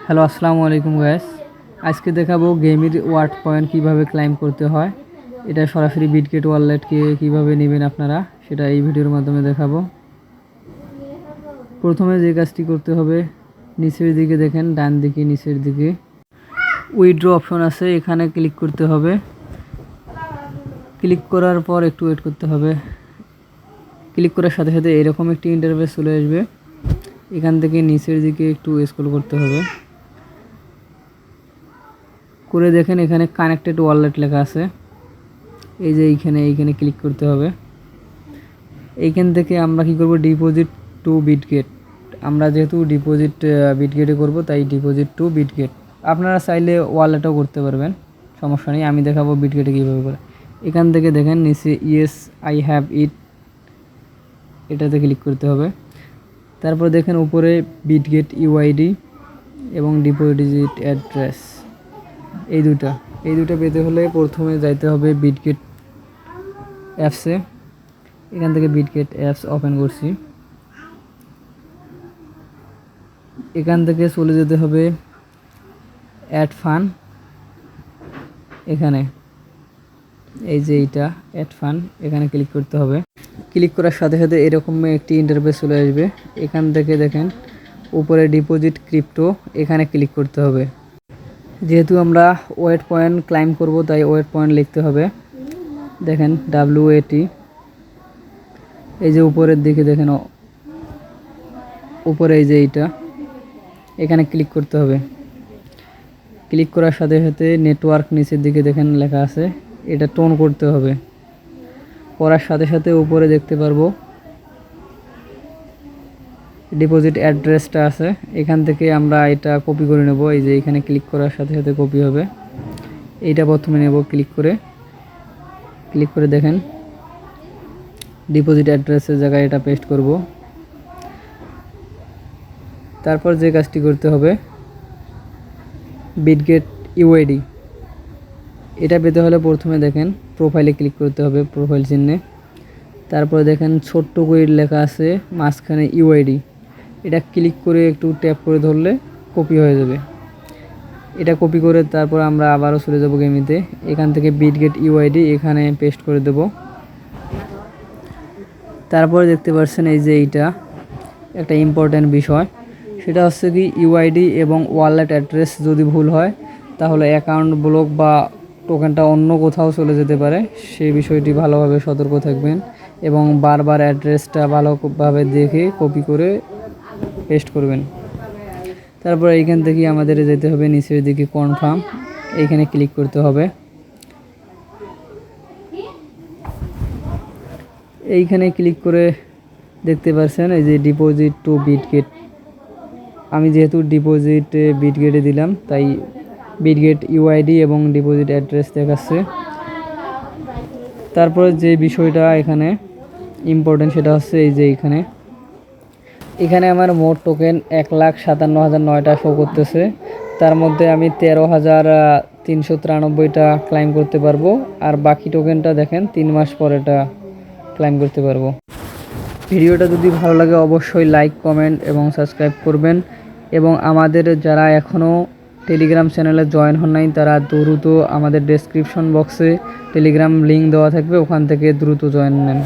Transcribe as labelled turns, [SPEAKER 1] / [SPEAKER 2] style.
[SPEAKER 1] Hello আসসালামু আলাইকুম guys. আজকে দেখাবো গেমের ওয়ার্ড পয়েন্ট কিভাবে ক্লাইম করতে হয়। এটা সরাসরি বিটগেট ওয়ালেটকে কিভাবে নেবেন আপনারা সেটা এই ভিডিওর মাধ্যমে দেখাবো। প্রথমে যে কাজটি করতে হবে, নিচের দিকে দেখেন, ডান দিকে নিচের দিকে উইথড্র অপশন আছে, এখানে ক্লিক করতে হবে। ক্লিক করার পর একটু ওয়েট করতে হবে। ক্লিক করার সাথে সাথে এরকম একটি ইন্টারফেস চলে আসবে। এখান থেকে নিচের দিকে একটু স্ক্রল করতে হবে, করে দেখেন এখানে কানেক্টেড ওয়ালেট লেখা আছে। এই যে এইখানে ক্লিক করতে হবে। এইখান থেকে আমরা কি করব, ডিপোজিট টু বিটগেট। আমরা যেহেতু ডিপোজিট বিটগেটে করব, তাই ডিপোজিট টু বিটগেট। আপনারা চাইলে ওয়ালেটও করতে পারবেন, সমস্যা নেই। আমি দেখাবো বিটগেটে কীভাবে করে। এখান থেকে দেখেন নিচে ইয়েস আই হ্যাভ ইট, এটাতে ক্লিক করতে হবে। তারপর দেখেন উপরে বিটগেট ইউআইডি এবং ডিপোজিট অ্যাড্রেস, এই দুটো পেতে হলে প্রথমে যাইতে হবে বিটগেট অ্যাপসে। এখান থেকে বিটগেট অ্যাপস ওপেন করছি। এখান থেকে চলে যেতে হবে অ্যাড ফান্ড। এখানে এই যে এইটা অ্যাড ফান্ড, এখানে ক্লিক করতে হবে। ক্লিক করার সাথে সাথে এরকম একটি ইন্টারফেস চলে আসবে। এখান থেকে দেখেন উপরে ডিপোজিট ক্রিপ্টো, এখানে ক্লিক করতে হবে। যেহেতু আমরা ওয়েট পয়েন্ট ক্লাইম করব, তাই ওয়েট পয়েন্ট লিখতে হবে। দেখেন WAT, এই যে উপরের দিকে দেখেন উপরে এই যে এইটা, এখানে ক্লিক করতে হবে। ক্লিক করার সাথে সাথে নেটওয়ার্ক নিচের দিকে দেখেন লেখা আছে, এটা টোন করতে হবে। করার সাথে সাথে উপরে দেখতে পারবো ডিপোজিট অ্যাড্রেসটা আছে, এখান থেকে আমরা এটা কপি করে নেব। এই যে এখানে ক্লিক করার সাথে সাথে কপি হবে। এইটা প্রথমে নেব, ক্লিক করে দেখেন ডিপোজিট অ্যাড্রেসের জায়গায় এটা পেস্ট করব। তারপর যে কাজটি করতে হবে, বিটগেট ইউআইডি, এটা পেতে হলে প্রথমে দেখেন প্রোফাইলে ক্লিক করতে হবে, প্রোফাইল চিহ্নে। তারপরে দেখেন ছোট্ট করে লেখা আছে মাঝখানে ইউআইডি, এটা ক্লিক করে একটু ট্যাপ করে ধরলে কপি হয়ে যাবে। এটা কপি করে তারপর আমরা আবারও চলে যাব গেমিতে। এখান থেকে বিটগেট ইউআইডি এখানে পেস্ট করে দেব। তারপরে দেখতে পাচ্ছেন এই যে এইটা একটা ইম্পর্ট্যান্ট বিষয়, সেটা হচ্ছে কি ইউআইডি এবং ওয়ালেট অ্যাড্রেস যদি ভুল হয় তাহলে অ্যাকাউন্ট ব্লক বা টোকেনটা অন্য কোথাও চলে যেতে পারে। সেই বিষয়টি ভালোভাবে সতর্ক থাকবেন এবং বারবার অ্যাড্রেসটা ভালোভাবে দেখে কপি করে পেস্ট করবেন। তারপর এইখান থেকে আমাদের যেতে হবে নিচের দিকে কনফার্ম, এইখানে ক্লিক করতে হবে। এইখানে ক্লিক করে দেখতে পাচ্ছেন এই যে ডিপোজিট টু বিটগেট। আমি যেহেতু ডিপোজিট বিটগেটে দিলাম, তাই বিটগেট ইউআইডি এবং ডিপোজিট অ্যাড্রেস দেখাচ্ছে। তারপরে যে বিষয়টা এখানে ইম্পর্টেন্ট সেটা হচ্ছে এই যে এখানে আমার মোট টোকেন 1,57,009টা শো করতেছে। তার মধ্যে আমি 13,393টা ক্লাইম করতে পারবো, আর বাকি টোকেনটা দেখেন 3 মাস পরে এটা ক্লাইম করতে পারবো। ভিডিওটা যদি ভালো লাগে অবশ্যই লাইক, কমেন্ট এবং সাবস্ক্রাইব করবেন। এবং আমাদের যারা এখনও টেলিগ্রাম চ্যানেলে জয়েন হন নাই, তারা দ্রুত আমাদের ডেসক্রিপশন বক্সে টেলিগ্রাম লিঙ্ক দেওয়া থাকবে, ওখান থেকে দ্রুত জয়েন নেন।